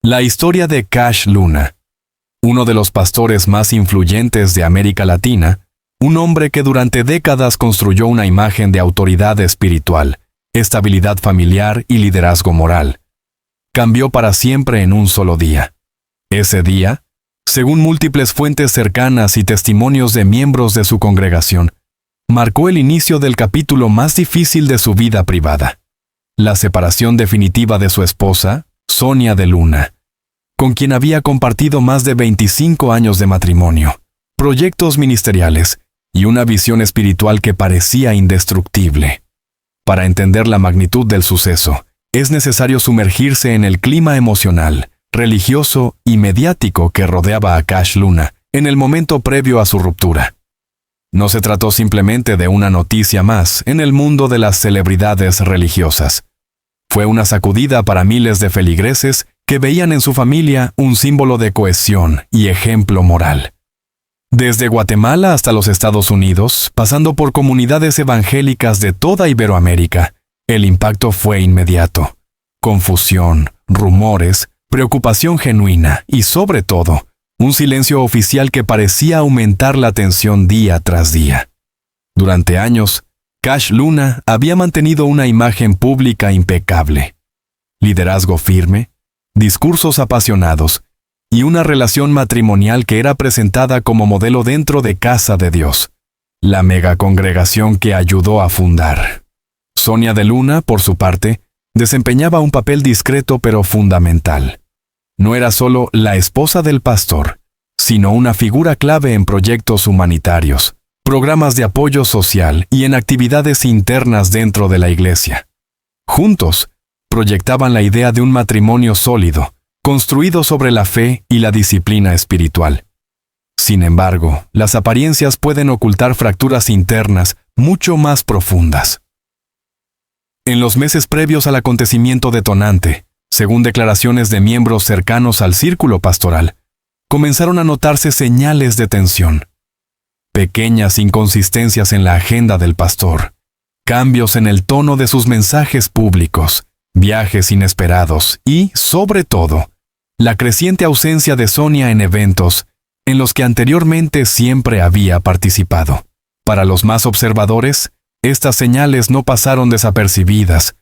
La historia de Cash Luna, uno de los pastores más influyentes de América Latina, un hombre que durante décadas construyó una imagen de autoridad espiritual, estabilidad familiar y liderazgo moral, cambió para siempre en un solo día. Ese día, según múltiples fuentes cercanas y testimonios de miembros de su congregación, marcó el inicio del capítulo más difícil de su vida privada, la separación definitiva de su esposa, Sonia de Luna, con quien había compartido más de 25 años de matrimonio, proyectos ministeriales y una visión espiritual que parecía indestructible. Para entender la magnitud del suceso, es necesario sumergirse en el clima emocional, religioso y mediático que rodeaba a Cash Luna en el momento previo a su ruptura. No se trató simplemente de una noticia más en el mundo de las celebridades religiosas. Fue una sacudida para miles de feligreses que veían en su familia un símbolo de cohesión y ejemplo moral. Desde Guatemala hasta los Estados Unidos, pasando por comunidades evangélicas de toda Iberoamérica, el impacto fue inmediato. Confusión, rumores, preocupación genuina y, sobre todo, un silencio oficial que parecía aumentar la tensión día tras día. Durante años, Cash Luna había mantenido una imagen pública impecable, liderazgo firme, discursos apasionados y una relación matrimonial que era presentada como modelo dentro de Casa de Dios, la megacongregación que ayudó a fundar. Sonia de Luna, por su parte, desempeñaba un papel discreto pero fundamental. No era solo la esposa del pastor, sino una figura clave en proyectos humanitarios, programas de apoyo social y en actividades internas dentro de la iglesia. Juntos, proyectaban la idea de un matrimonio sólido, construido sobre la fe y la disciplina espiritual. Sin embargo, las apariencias pueden ocultar fracturas internas mucho más profundas. En los meses previos al acontecimiento detonante, según declaraciones de miembros cercanos al círculo pastoral, comenzaron a notarse señales de tensión. Pequeñas inconsistencias en la agenda del pastor, cambios en el tono de sus mensajes públicos, viajes inesperados y, sobre todo, la creciente ausencia de Sonia en eventos en los que anteriormente siempre había participado. Para los más observadores, estas señales no pasaron desapercibidas,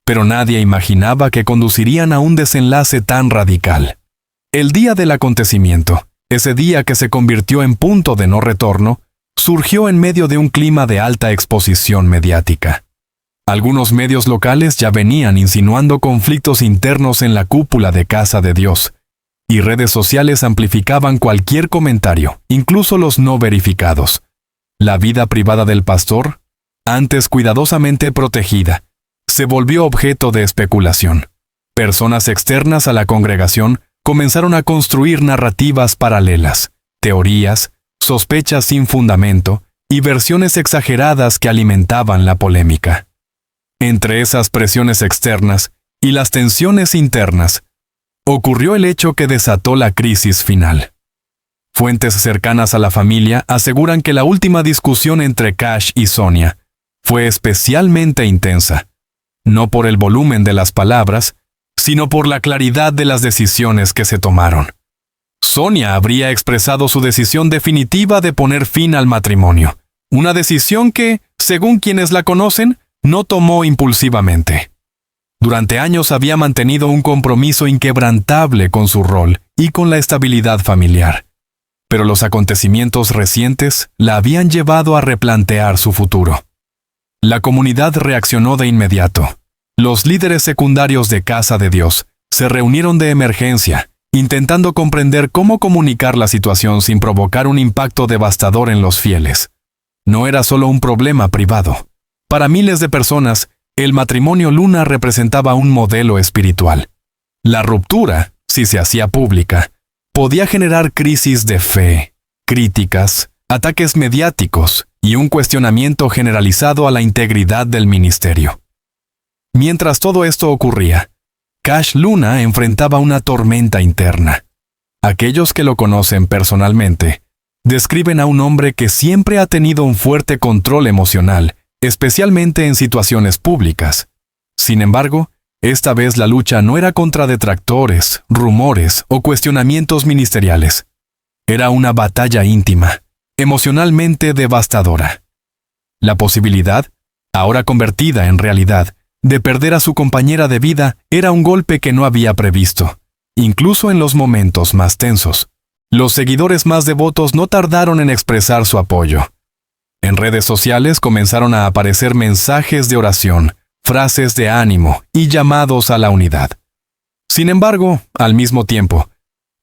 pero nadie imaginaba que conducirían a un desenlace tan radical. El día del acontecimiento, ese día que se convirtió en punto de no retorno, surgió en medio de un clima de alta exposición mediática. Algunos medios locales ya venían insinuando conflictos internos en la cúpula de Casa de Dios, y redes sociales amplificaban cualquier comentario, incluso los no verificados. La vida privada del pastor, antes cuidadosamente protegida, se volvió objeto de especulación. Personas externas a la congregación comenzaron a construir narrativas paralelas, teorías, sospechas sin fundamento y versiones exageradas que alimentaban la polémica. Entre esas presiones externas y las tensiones internas, ocurrió el hecho que desató la crisis final. Fuentes cercanas a la familia aseguran que la última discusión entre Cash y Sonia fue especialmente intensa, no por el volumen de las palabras, sino por la claridad de las decisiones que se tomaron. Sonia habría expresado su decisión definitiva de poner fin al matrimonio, una decisión que, según quienes la conocen, no tomó impulsivamente. Durante años había mantenido un compromiso inquebrantable con su rol y con la estabilidad familiar, pero los acontecimientos recientes la habían llevado a replantear su futuro. La comunidad reaccionó de inmediato. Los líderes secundarios de Casa de Dios se reunieron de emergencia, intentando comprender cómo comunicar la situación sin provocar un impacto devastador en los fieles. No era solo un problema privado. Para miles de personas, el matrimonio Luna representaba un modelo espiritual. La ruptura, si se hacía pública, podía generar crisis de fe, críticas, ataques mediáticos y un cuestionamiento generalizado a la integridad del ministerio. Mientras todo esto ocurría, Cash Luna enfrentaba una tormenta interna. Aquellos que lo conocen personalmente describen a un hombre que siempre ha tenido un fuerte control emocional, especialmente en situaciones públicas. Sin embargo, Esta vez la lucha no era contra detractores, rumores o cuestionamientos ministeriales. Era una batalla íntima, emocionalmente devastadora. La posibilidad, ahora convertida en realidad, de perder a su compañera de vida era un golpe que no había previsto, incluso en los momentos más tensos. Los seguidores más devotos no tardaron en expresar su apoyo. En redes sociales comenzaron a aparecer mensajes de oración, frases de ánimo y llamados a la unidad. Sin embargo, al mismo tiempo,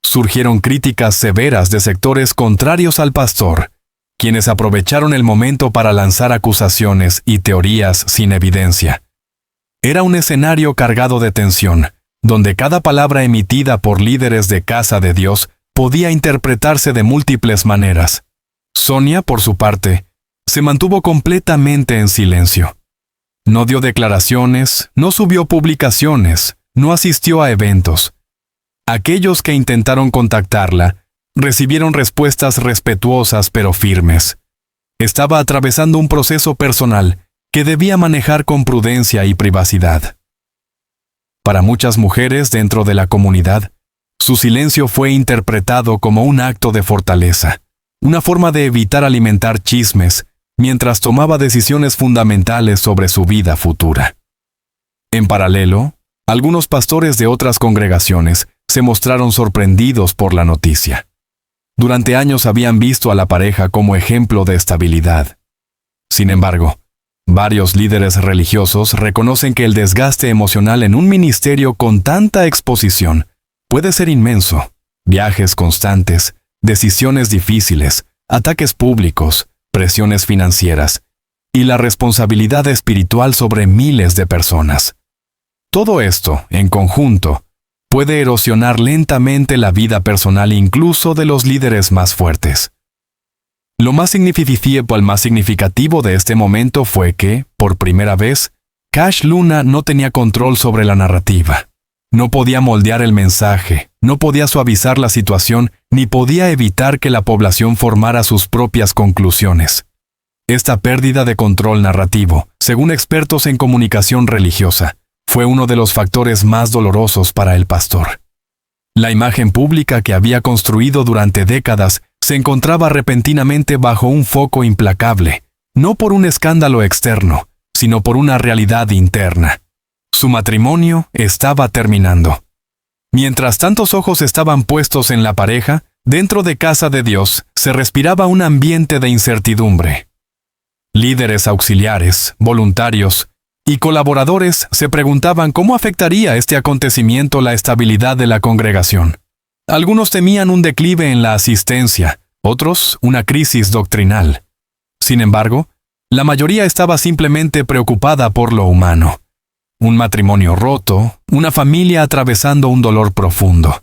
surgieron críticas severas de sectores contrarios al pastor, quienes aprovecharon el momento para lanzar acusaciones y teorías sin evidencia. Era un escenario cargado de tensión, donde cada palabra emitida por líderes de Casa de Dios podía interpretarse de múltiples maneras. Sonia, por su parte, se mantuvo completamente en silencio. No dio declaraciones, no subió publicaciones, no asistió a eventos. Aquellos que intentaron contactarla recibieron respuestas respetuosas pero firmes. Estaba atravesando un proceso personal que debía manejar con prudencia y privacidad. Para muchas mujeres dentro de la comunidad, su silencio fue interpretado como un acto de fortaleza, una forma de evitar alimentar chismes mientras tomaba decisiones fundamentales sobre su vida futura. En paralelo, algunos pastores de otras congregaciones se mostraron sorprendidos por la noticia. Durante años habían visto a la pareja como ejemplo de estabilidad. Sin embargo, varios líderes religiosos reconocen que el desgaste emocional en un ministerio con tanta exposición puede ser inmenso. Viajes constantes, decisiones difíciles, ataques públicos, presiones financieras y la responsabilidad espiritual sobre miles de personas. Todo esto, en conjunto, puede erosionar lentamente la vida personal incluso de los líderes más fuertes. Lo más significativo de este momento fue que, por primera vez, Cash Luna no tenía control sobre la narrativa. No podía moldear el mensaje, no podía suavizar la situación, ni podía evitar que la población formara sus propias conclusiones. Esta pérdida de control narrativo, según expertos en comunicación religiosa, fue uno de los factores más dolorosos para el pastor. La imagen pública que había construido durante décadas se encontraba repentinamente bajo un foco implacable, no por un escándalo externo, sino por una realidad interna. Su matrimonio estaba terminando. Mientras tantos ojos estaban puestos en la pareja, dentro de Casa de Dios se respiraba un ambiente de incertidumbre. Líderes auxiliares, voluntarios y colaboradores se preguntaban cómo afectaría este acontecimiento la estabilidad de la congregación. Algunos temían un declive en la asistencia, otros una crisis doctrinal. Sin embargo, la mayoría estaba simplemente preocupada por lo humano. Un matrimonio roto, una familia atravesando un dolor profundo.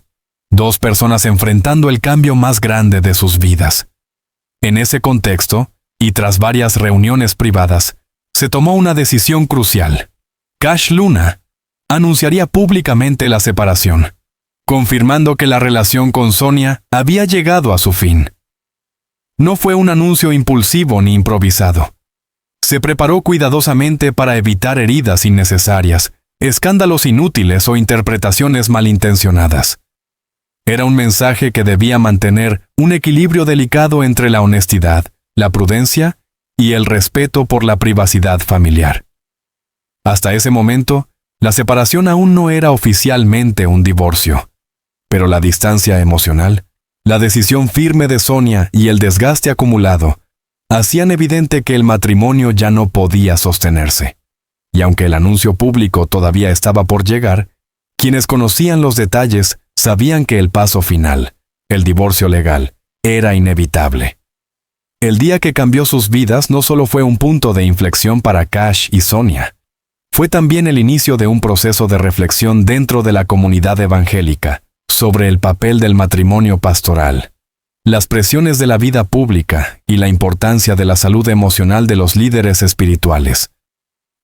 Dos personas enfrentando el cambio más grande de sus vidas. En ese contexto, y tras varias reuniones privadas, se tomó una decisión crucial. Cash Luna anunciaría públicamente la separación, confirmando que la relación con Sonia había llegado a su fin. No fue un anuncio impulsivo ni improvisado. Se preparó cuidadosamente para evitar heridas innecesarias, escándalos inútiles o interpretaciones malintencionadas. Era un mensaje que debía mantener un equilibrio delicado entre la honestidad, la prudencia y el respeto por la privacidad familiar. Hasta ese momento, la separación aún no era oficialmente un divorcio, pero la distancia emocional, la decisión firme de Sonia y el desgaste acumulado hacían evidente que el matrimonio ya no podía sostenerse. Y aunque el anuncio público todavía estaba por llegar, quienes conocían los detalles sabían que el paso final, el divorcio legal, era inevitable. El día que cambió sus vidas no solo fue un punto de inflexión para Cash y Sonia, fue también el inicio de un proceso de reflexión dentro de la comunidad evangélica sobre el papel del matrimonio pastoral, las presiones de la vida pública y la importancia de la salud emocional de los líderes espirituales.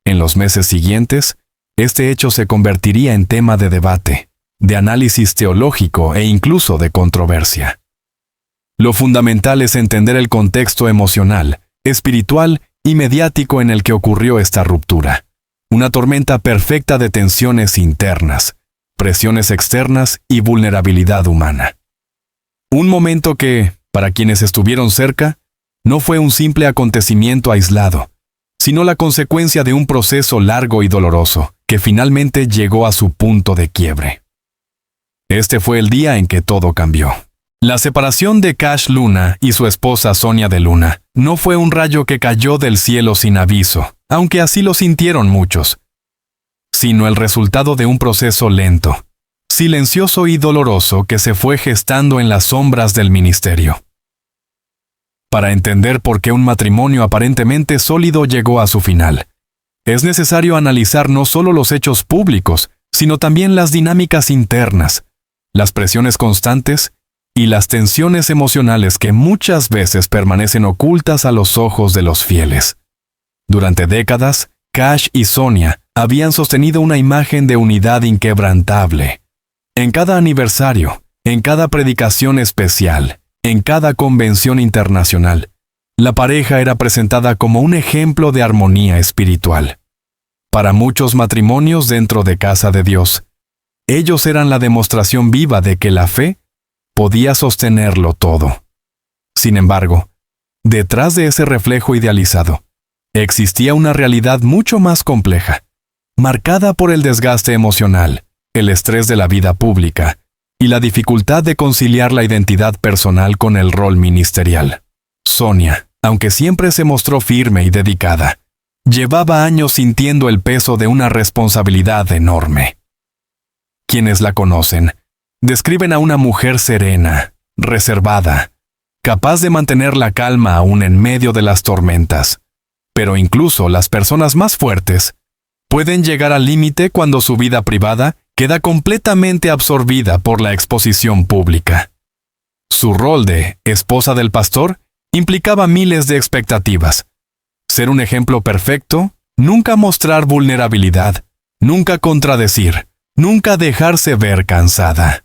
En los meses siguientes, este hecho se convertiría en tema de debate, de análisis teológico e incluso de controversia. Lo fundamental es entender el contexto emocional, espiritual y mediático en el que ocurrió esta ruptura. una tormenta perfecta de tensiones internas, presiones externas y vulnerabilidad humana. Un momento que, para quienes estuvieron cerca, no fue un simple acontecimiento aislado, sino la consecuencia de un proceso largo y doloroso, que finalmente llegó a su punto de quiebre. Este fue el día en que todo cambió. La separación de Cash Luna y su esposa Sonia de Luna no fue un rayo que cayó del cielo sin aviso, aunque así lo sintieron muchos, sino el resultado de un proceso lento, silencioso y doloroso que se fue gestando en las sombras del ministerio. Para entender por qué un matrimonio aparentemente sólido llegó a su final, es necesario analizar no solo los hechos públicos, sino también las dinámicas internas, las presiones constantes y las tensiones emocionales que muchas veces permanecen ocultas a los ojos de los fieles. Durante décadas, Cash y Sonia habían sostenido una imagen de unidad inquebrantable. En cada aniversario, en cada predicación especial, en cada convención internacional, la pareja era presentada como un ejemplo de armonía espiritual. Para muchos matrimonios dentro de Casa de Dios, ellos eran la demostración viva de que la fe podía sostenerlo todo. Sin embargo, detrás de ese reflejo idealizado, existía una realidad mucho más compleja, marcada por el desgaste emocional, el estrés de la vida pública y la dificultad de conciliar la identidad personal con el rol ministerial. Sonia, aunque siempre se mostró firme y dedicada, llevaba años sintiendo el peso de una responsabilidad enorme. Quienes la conocen describen a una mujer serena, reservada, capaz de mantener la calma aún en medio de las tormentas. Pero incluso las personas más fuertes pueden llegar al límite cuando su vida privada queda completamente absorbida por la exposición pública. Su rol de esposa del pastor implicaba miles de expectativas. Ser un ejemplo perfecto, nunca mostrar vulnerabilidad, nunca contradecir, nunca dejarse ver cansada.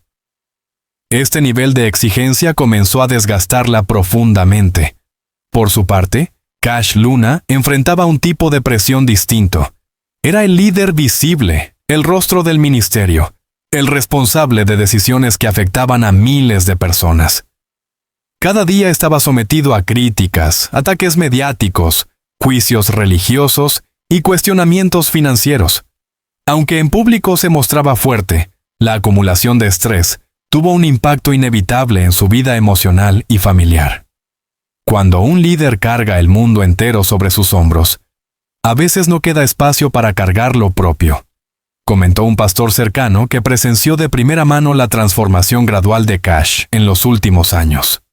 Este nivel de exigencia comenzó a desgastarla profundamente. Por su parte, Cash Luna enfrentaba un tipo de presión distinto. Era el líder visible, el rostro del ministerio, el responsable de decisiones que afectaban a miles de personas. Cada día estaba sometido a críticas, ataques mediáticos, juicios religiosos y cuestionamientos financieros. Aunque en público se mostraba fuerte, la acumulación de estrés tuvo un impacto inevitable en su vida emocional y familiar. Cuando un líder carga el mundo entero sobre sus hombros, a veces no queda espacio para cargar lo propio, comentó un pastor cercano que presenció de primera mano la transformación gradual de Cash en los últimos años.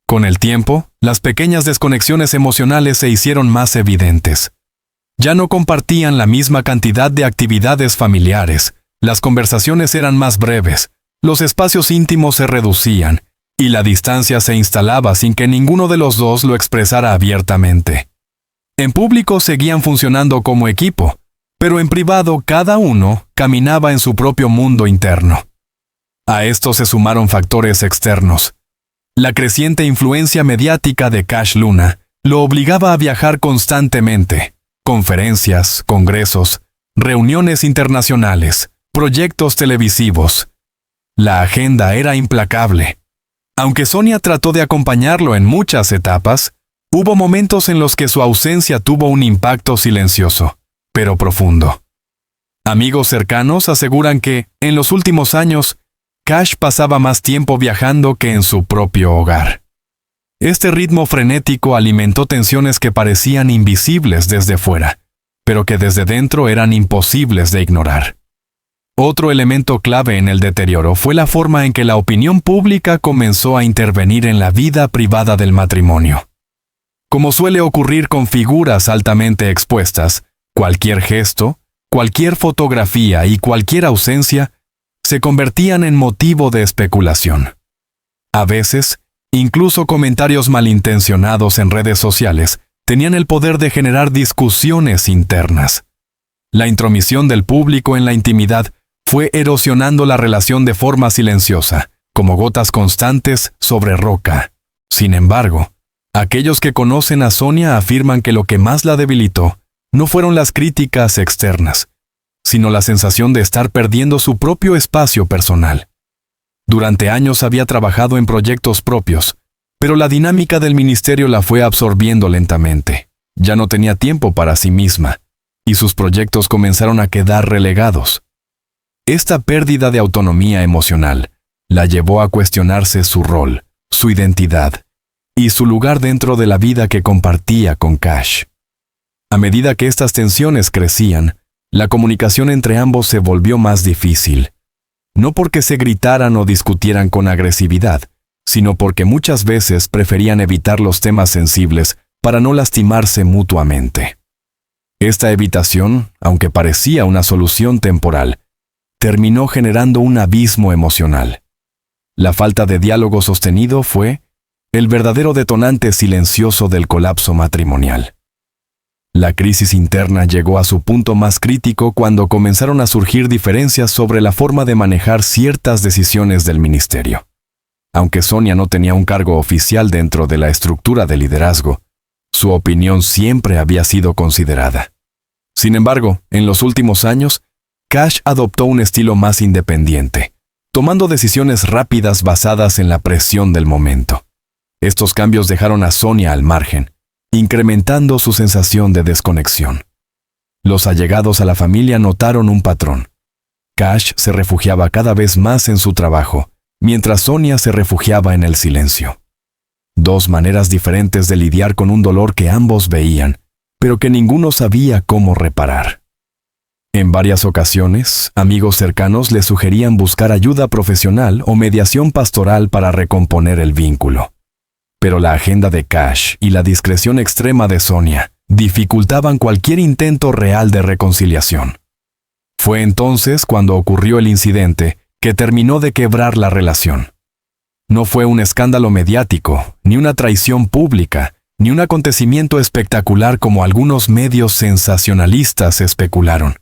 Con el tiempo, las pequeñas desconexiones emocionales se hicieron más evidentes. Ya no compartían la misma cantidad de actividades familiares, las conversaciones eran más breves, los espacios íntimos se reducían, y la distancia se instalaba sin que ninguno de los dos lo expresara abiertamente. En público seguían funcionando como equipo, pero en privado cada uno caminaba en su propio mundo interno. A esto se sumaron factores externos. La creciente influencia mediática de Cash Luna lo obligaba a viajar constantemente. Conferencias, congresos, reuniones internacionales, proyectos televisivos. La agenda era implacable. Aunque Sonia trató de acompañarlo en muchas etapas, hubo momentos en los que su ausencia tuvo un impacto silencioso, pero profundo. Amigos cercanos aseguran que, en los últimos años, Cash pasaba más tiempo viajando que en su propio hogar. Este ritmo frenético alimentó tensiones que parecían invisibles desde fuera, pero que desde dentro eran imposibles de ignorar. Otro elemento clave en el deterioro fue la forma en que la opinión pública comenzó a intervenir en la vida privada del matrimonio. Como suele ocurrir con figuras altamente expuestas, cualquier gesto, cualquier fotografía y cualquier ausencia se convertían en motivo de especulación. A veces, incluso comentarios malintencionados en redes sociales tenían el poder de generar discusiones internas. La intromisión del público en la intimidad fue erosionando la relación de forma silenciosa, como gotas constantes sobre roca. Sin embargo, aquellos que conocen a Sonia afirman que lo que más la debilitó no fueron las críticas externas, sino la sensación de estar perdiendo su propio espacio personal. Durante años había trabajado en proyectos propios, pero la dinámica del ministerio la fue absorbiendo lentamente. Ya no tenía tiempo para sí misma, y sus proyectos comenzaron a quedar relegados. Esta pérdida de autonomía emocional la llevó a cuestionarse su rol, su identidad y su lugar dentro de la vida que compartía con Cash. A medida que estas tensiones crecían, la comunicación entre ambos se volvió más difícil. No porque se gritaran o discutieran con agresividad, sino porque muchas veces preferían evitar los temas sensibles para no lastimarse mutuamente. Esta evitación, aunque parecía una solución temporal, terminó generando un abismo emocional. La falta de diálogo sostenido fue el verdadero detonante silencioso del colapso matrimonial. La crisis interna llegó a su punto más crítico cuando comenzaron a surgir diferencias sobre la forma de manejar ciertas decisiones del ministerio. Aunque Sonia no tenía un cargo oficial dentro de la estructura de liderazgo, su opinión siempre había sido considerada. Sin embargo, en los últimos años, Cash adoptó un estilo más independiente, tomando decisiones rápidas basadas en la presión del momento. Estos cambios dejaron a Sonia al margen, incrementando su sensación de desconexión. Los allegados a la familia notaron un patrón. Cash se refugiaba cada vez más en su trabajo, mientras Sonia se refugiaba en el silencio. Dos maneras diferentes de lidiar con un dolor que ambos veían, pero que ninguno sabía cómo reparar. En varias ocasiones, amigos cercanos le sugerían buscar ayuda profesional o mediación pastoral para recomponer el vínculo. Pero la agenda de Cash y la discreción extrema de Sonia dificultaban cualquier intento real de reconciliación. Fue entonces cuando ocurrió el incidente que terminó de quebrar la relación. No fue un escándalo mediático, ni una traición pública, ni un acontecimiento espectacular como algunos medios sensacionalistas especularon.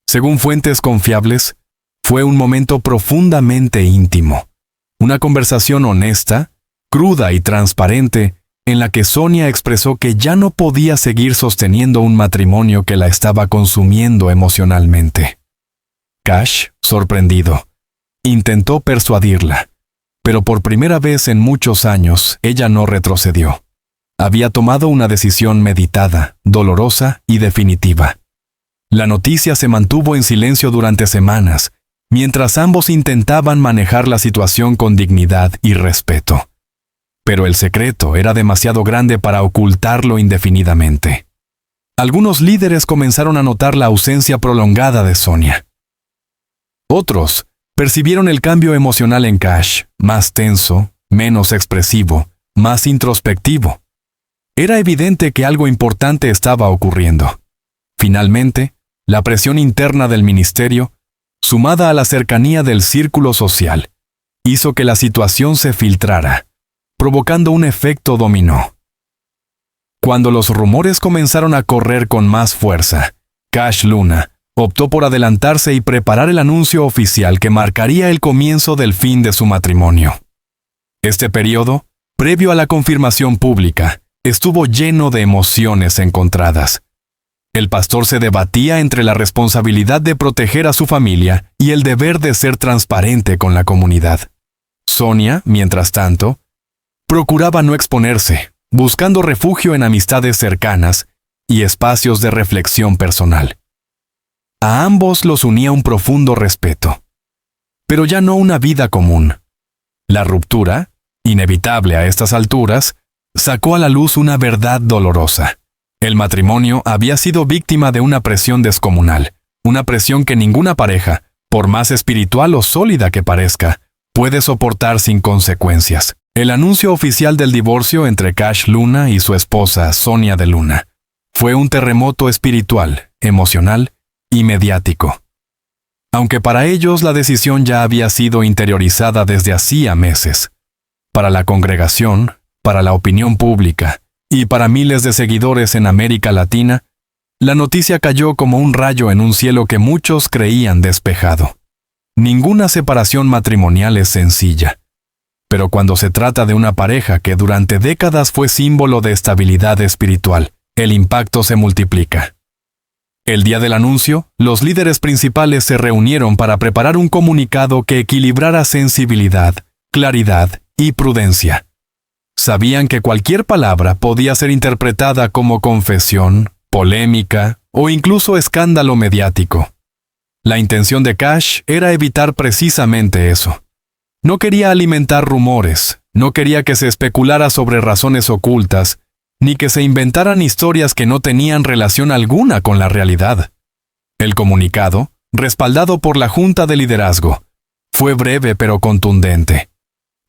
Según fuentes confiables, fue un momento profundamente íntimo, una conversación honesta, cruda y transparente, en la que Sonia expresó que ya no podía seguir sosteniendo un matrimonio que la estaba consumiendo emocionalmente. Cash, sorprendido, intentó persuadirla, pero por primera vez en muchos años ella no retrocedió. Había tomado una decisión meditada, dolorosa y definitiva. La noticia se mantuvo en silencio durante semanas, mientras ambos intentaban manejar la situación con dignidad y respeto. Pero el secreto era demasiado grande para ocultarlo indefinidamente. Algunos líderes comenzaron a notar la ausencia prolongada de Sonia. Otros percibieron el cambio emocional en Cash, más tenso, menos expresivo, más introspectivo. Era evidente que algo importante estaba ocurriendo. Finalmente, la presión interna del ministerio, sumada a la cercanía del círculo social, hizo que la situación se filtrara, provocando un efecto dominó. Cuando los rumores comenzaron a correr con más fuerza, Cash Luna optó por adelantarse y preparar el anuncio oficial que marcaría el comienzo del fin de su matrimonio. Este periodo, previo a la confirmación pública, estuvo lleno de emociones encontradas. El pastor se debatía entre la responsabilidad de proteger a su familia y el deber de ser transparente con la comunidad. Sonia, mientras tanto, procuraba no exponerse, buscando refugio en amistades cercanas y espacios de reflexión personal. A ambos los unía un profundo respeto, pero ya no una vida común. La ruptura, inevitable a estas alturas, sacó a la luz una verdad dolorosa. El matrimonio había sido víctima de una presión descomunal, una presión que ninguna pareja, por más espiritual o sólida que parezca, puede soportar sin consecuencias. El anuncio oficial del divorcio entre Cash Luna y su esposa Sonia de Luna fue un terremoto espiritual, emocional y mediático. Aunque para ellos la decisión ya había sido interiorizada desde hacía meses, para la congregación, para la opinión pública y para miles de seguidores en América Latina, la noticia cayó como un rayo en un cielo que muchos creían despejado. Ninguna separación matrimonial es sencilla, pero cuando se trata de una pareja que durante décadas fue símbolo de estabilidad espiritual, el impacto se multiplica. El día del anuncio, los líderes principales se reunieron para preparar un comunicado que equilibrara sensibilidad, claridad y prudencia. Sabían que cualquier palabra podía ser interpretada como confesión, polémica o incluso escándalo mediático. La intención de Cash era evitar precisamente eso. No quería alimentar rumores, no quería que se especulara sobre razones ocultas, ni que se inventaran historias que no tenían relación alguna con la realidad. El comunicado, respaldado por la Junta de Liderazgo, fue breve pero contundente.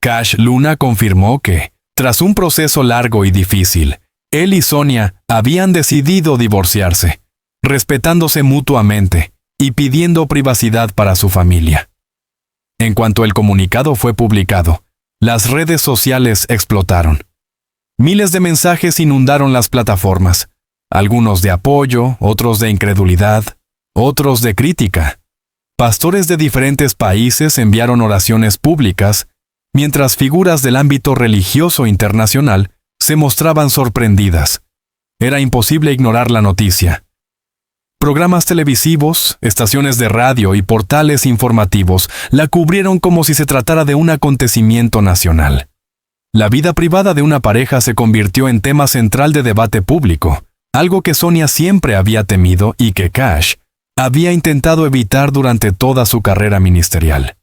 Cash Luna confirmó que, tras un proceso largo y difícil, él y Sonia habían decidido divorciarse, respetándose mutuamente y pidiendo privacidad para su familia. En cuanto el comunicado fue publicado, las redes sociales explotaron. Miles de mensajes inundaron las plataformas, algunos de apoyo, otros de incredulidad, otros de crítica. Pastores de diferentes países enviaron oraciones públicas, mientras figuras del ámbito religioso internacional se mostraban sorprendidas. Era imposible ignorar la noticia. Programas televisivos, estaciones de radio y portales informativos la cubrieron como si se tratara de un acontecimiento nacional. La vida privada de una pareja se convirtió en tema central de debate público, algo que Sonia siempre había temido y que Cash había intentado evitar durante toda su carrera ministerial.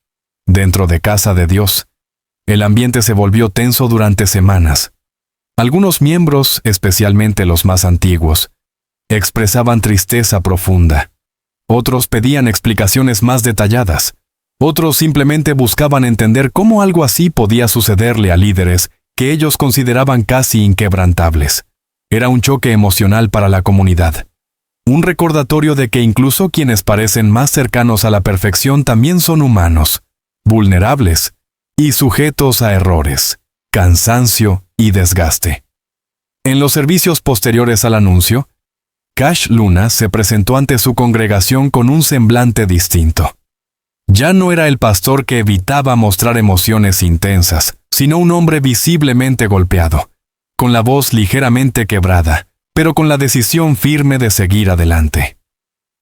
Dentro de Casa de Dios, el ambiente se volvió tenso durante semanas. Algunos miembros, especialmente los más antiguos, expresaban tristeza profunda. Otros pedían explicaciones más detalladas. Otros simplemente buscaban entender cómo algo así podía sucederle a líderes que ellos consideraban casi inquebrantables. Era un choque emocional para la comunidad. Un recordatorio de que incluso quienes parecen más cercanos a la perfección también son humanos, vulnerables y sujetos a errores, cansancio y desgaste. En los servicios posteriores al anuncio, Cash Luna se presentó ante su congregación con un semblante distinto. Ya no era el pastor que evitaba mostrar emociones intensas, sino un hombre visiblemente golpeado, con la voz ligeramente quebrada, pero con la decisión firme de seguir adelante.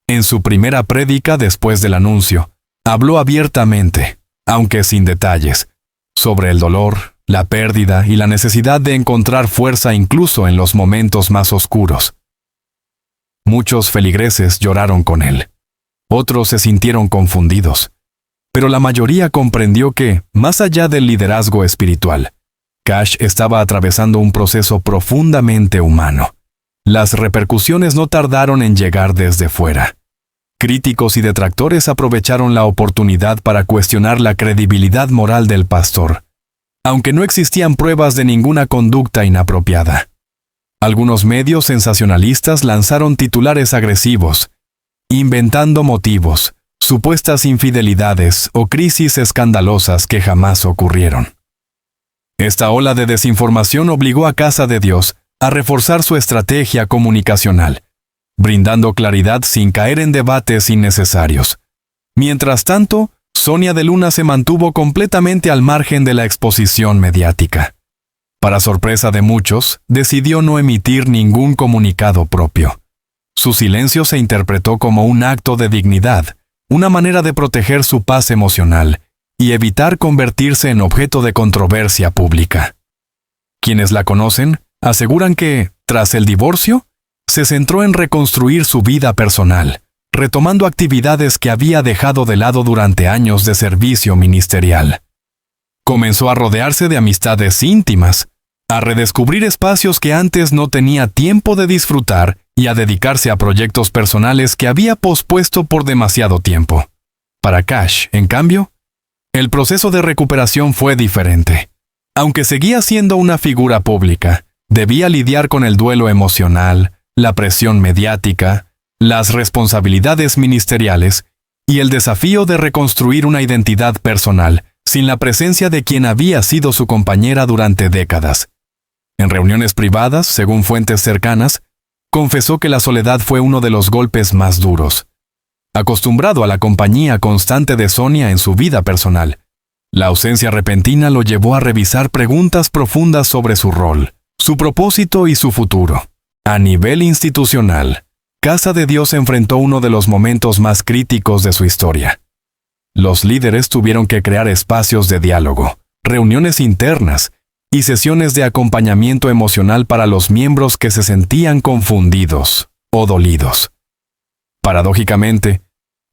En su primera prédica después del anuncio, habló abiertamente, aunque sin detalles, sobre el dolor, la pérdida y la necesidad de encontrar fuerza incluso en los momentos más oscuros. Muchos feligreses lloraron con él. Otros se sintieron confundidos. Pero la mayoría comprendió que, más allá del liderazgo espiritual, Cash estaba atravesando un proceso profundamente humano. Las repercusiones no tardaron en llegar desde fuera. Críticos y detractores aprovecharon la oportunidad para cuestionar la credibilidad moral del pastor, aunque no existían pruebas de ninguna conducta inapropiada. Algunos medios sensacionalistas lanzaron titulares agresivos, inventando motivos, supuestas infidelidades o crisis escandalosas que jamás ocurrieron. Esta ola de desinformación obligó a Casa de Dios a reforzar su estrategia comunicacional, brindando claridad sin caer en debates innecesarios. Mientras tanto, Sonia de Luna se mantuvo completamente al margen de la exposición mediática. Para sorpresa de muchos, decidió no emitir ningún comunicado propio. Su silencio se interpretó como un acto de dignidad, una manera de proteger su paz emocional y evitar convertirse en objeto de controversia pública. Quienes la conocen aseguran que, tras el divorcio, se centró en reconstruir su vida personal, retomando actividades que había dejado de lado durante años de servicio ministerial. Comenzó a rodearse de amistades íntimas, a redescubrir espacios que antes no tenía tiempo de disfrutar y a dedicarse a proyectos personales que había pospuesto por demasiado tiempo. Para Cash, en cambio, el proceso de recuperación fue diferente. Aunque seguía siendo una figura pública, debía lidiar con el duelo emocional, la presión mediática, las responsabilidades ministeriales y el desafío de reconstruir una identidad personal sin la presencia de quien había sido su compañera durante décadas. En reuniones privadas, según fuentes cercanas, confesó que la soledad fue uno de los golpes más duros. Acostumbrado a la compañía constante de Sonia en su vida personal, la ausencia repentina lo llevó a revisar preguntas profundas sobre su rol, su propósito y su futuro. A nivel institucional, Casa de Dios enfrentó uno de los momentos más críticos de su historia. Los líderes tuvieron que crear espacios de diálogo, reuniones internas y sesiones de acompañamiento emocional para los miembros que se sentían confundidos o dolidos. Paradójicamente,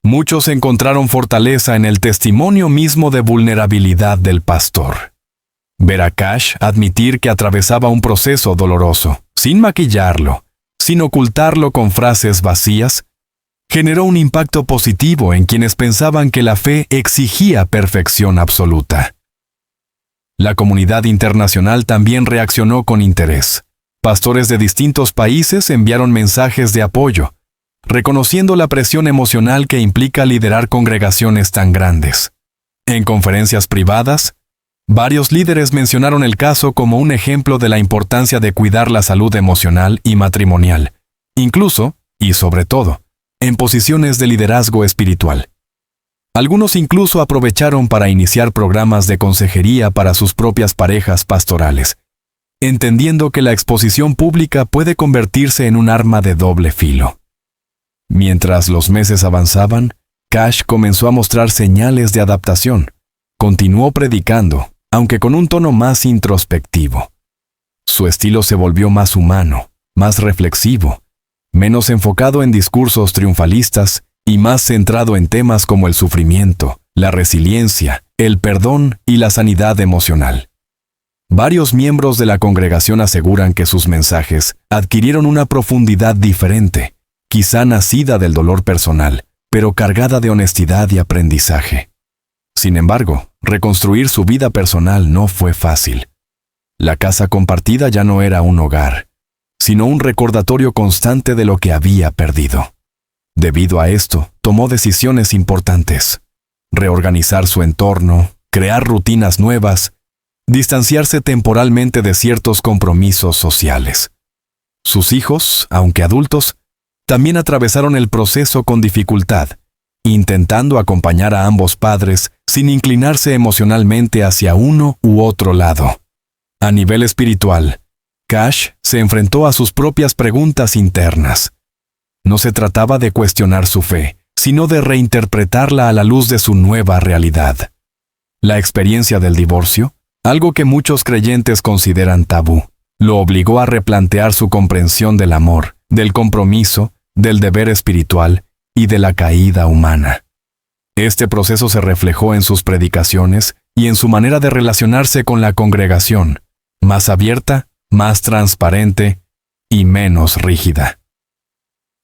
muchos encontraron fortaleza en el testimonio mismo de vulnerabilidad del pastor. Ver a Cash admitir que atravesaba un proceso doloroso, sin maquillarlo, sin ocultarlo con frases vacías, generó un impacto positivo en quienes pensaban que la fe exigía perfección absoluta. La comunidad internacional también reaccionó con interés. Pastores de distintos países enviaron mensajes de apoyo, reconociendo la presión emocional que implica liderar congregaciones tan grandes. En conferencias privadas, varios líderes mencionaron el caso como un ejemplo de la importancia de cuidar la salud emocional y matrimonial, incluso, y sobre todo, en posiciones de liderazgo espiritual. Algunos incluso aprovecharon para iniciar programas de consejería para sus propias parejas pastorales, entendiendo que la exposición pública puede convertirse en un arma de doble filo. Mientras los meses avanzaban, Cash comenzó a mostrar señales de adaptación. Continuó predicando, aunque con un tono más introspectivo. Su estilo se volvió más humano, más reflexivo, menos enfocado en discursos triunfalistas y más centrado en temas como el sufrimiento, la resiliencia, el perdón y la sanidad emocional. Varios miembros de la congregación aseguran que sus mensajes adquirieron una profundidad diferente, quizá nacida del dolor personal, pero cargada de honestidad y aprendizaje. Sin embargo, reconstruir su vida personal no fue fácil. La casa compartida ya no era un hogar, sino un recordatorio constante de lo que había perdido. Debido a esto, tomó decisiones importantes: reorganizar su entorno, crear rutinas nuevas, distanciarse temporalmente de ciertos compromisos sociales. Sus hijos, aunque adultos, también atravesaron el proceso con dificultad, intentando acompañar a ambos padres sin inclinarse emocionalmente hacia uno u otro lado. A nivel espiritual, Cash se enfrentó a sus propias preguntas internas. No se trataba de cuestionar su fe, sino de reinterpretarla a la luz de su nueva realidad. La experiencia del divorcio, algo que muchos creyentes consideran tabú, lo obligó a replantear su comprensión del amor, del compromiso, del deber espiritual y de la caída humana. Este proceso se reflejó en sus predicaciones y en su manera de relacionarse con la congregación, más abierta, más transparente y menos rígida.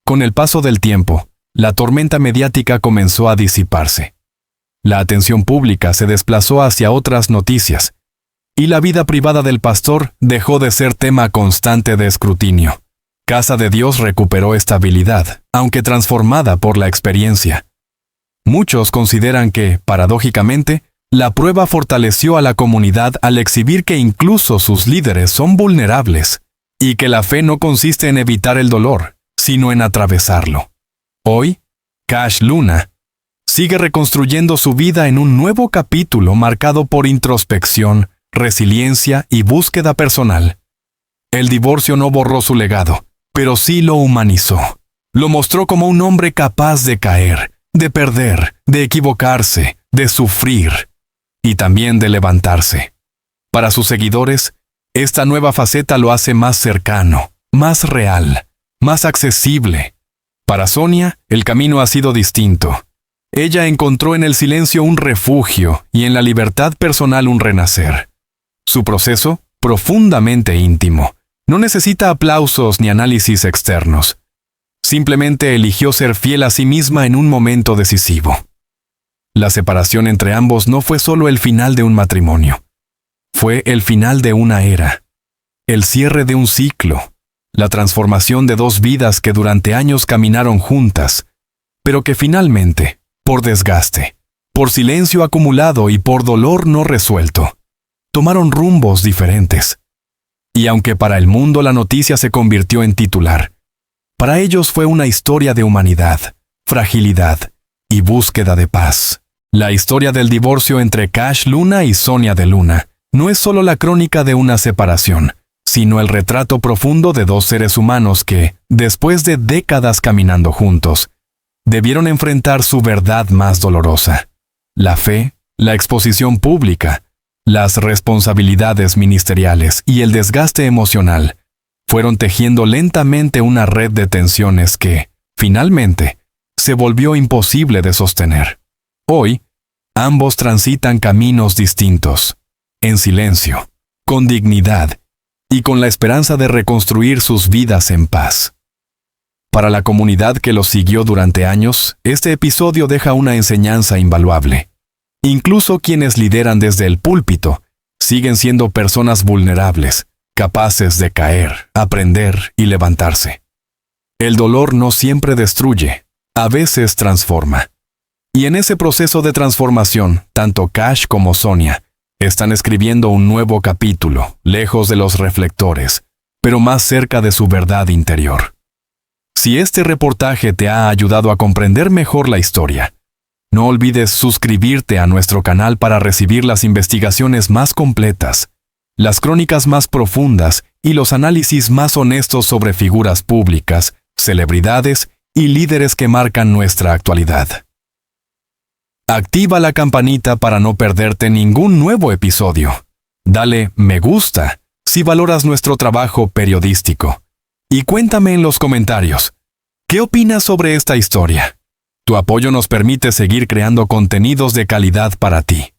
Con el paso del tiempo, la tormenta mediática comenzó a disiparse. La atención pública se desplazó hacia otras noticias, y la vida privada del pastor dejó de ser tema constante de escrutinio. Casa de Dios recuperó estabilidad, aunque transformada por la experiencia. Muchos consideran que, paradójicamente, la prueba fortaleció a la comunidad al exhibir que incluso sus líderes son vulnerables, y que la fe no consiste en evitar el dolor, sino en atravesarlo. Hoy, Cash Luna sigue reconstruyendo su vida en un nuevo capítulo marcado por introspección, resiliencia y búsqueda personal. El divorcio no borró su legado, pero sí lo humanizó. Lo mostró como un hombre capaz de caer, de perder, de equivocarse, de sufrir y también de levantarse. Para sus seguidores, esta nueva faceta lo hace más cercano, más real, más accesible. Para Sonia, el camino ha sido distinto. Ella encontró en el silencio un refugio y en la libertad personal un renacer. Su proceso, profundamente íntimo, no necesita aplausos ni análisis externos. Simplemente eligió ser fiel a sí misma en un momento decisivo. La separación entre ambos no fue solo el final de un matrimonio. Fue el final de una era, el cierre de un ciclo, la transformación de dos vidas que durante años caminaron juntas, pero que finalmente, por desgaste, por silencio acumulado y por dolor no resuelto, tomaron rumbos diferentes. Y aunque para el mundo la noticia se convirtió en titular, para ellos fue una historia de humanidad, fragilidad y búsqueda de paz. La historia del divorcio entre Cash Luna y Sonia de Luna no es solo la crónica de una separación, sino el retrato profundo de dos seres humanos que, después de décadas caminando juntos, debieron enfrentar su verdad más dolorosa: la fe, la exposición pública, las responsabilidades ministeriales y el desgaste emocional. Fueron tejiendo lentamente una red de tensiones que, finalmente, se volvió imposible de sostener. Hoy, ambos transitan caminos distintos, en silencio, con dignidad y con la esperanza de reconstruir sus vidas en paz. Para la comunidad que los siguió durante años, este episodio deja una enseñanza invaluable. Incluso quienes lideran desde el púlpito siguen siendo personas vulnerables, capaces de caer, aprender y levantarse. El dolor no siempre destruye, a veces transforma. Y en ese proceso de transformación, tanto Cash como Sonia están escribiendo un nuevo capítulo, lejos de los reflectores, pero más cerca de su verdad interior. Si este reportaje te ha ayudado a comprender mejor la historia, no olvides suscribirte a nuestro canal para recibir las investigaciones más completas, las crónicas más profundas y los análisis más honestos sobre figuras públicas, celebridades y líderes que marcan nuestra actualidad. Activa la campanita para no perderte ningún nuevo episodio. Dale me gusta si valoras nuestro trabajo periodístico. Y cuéntame en los comentarios, ¿qué opinas sobre esta historia? Tu apoyo nos permite seguir creando contenidos de calidad para ti.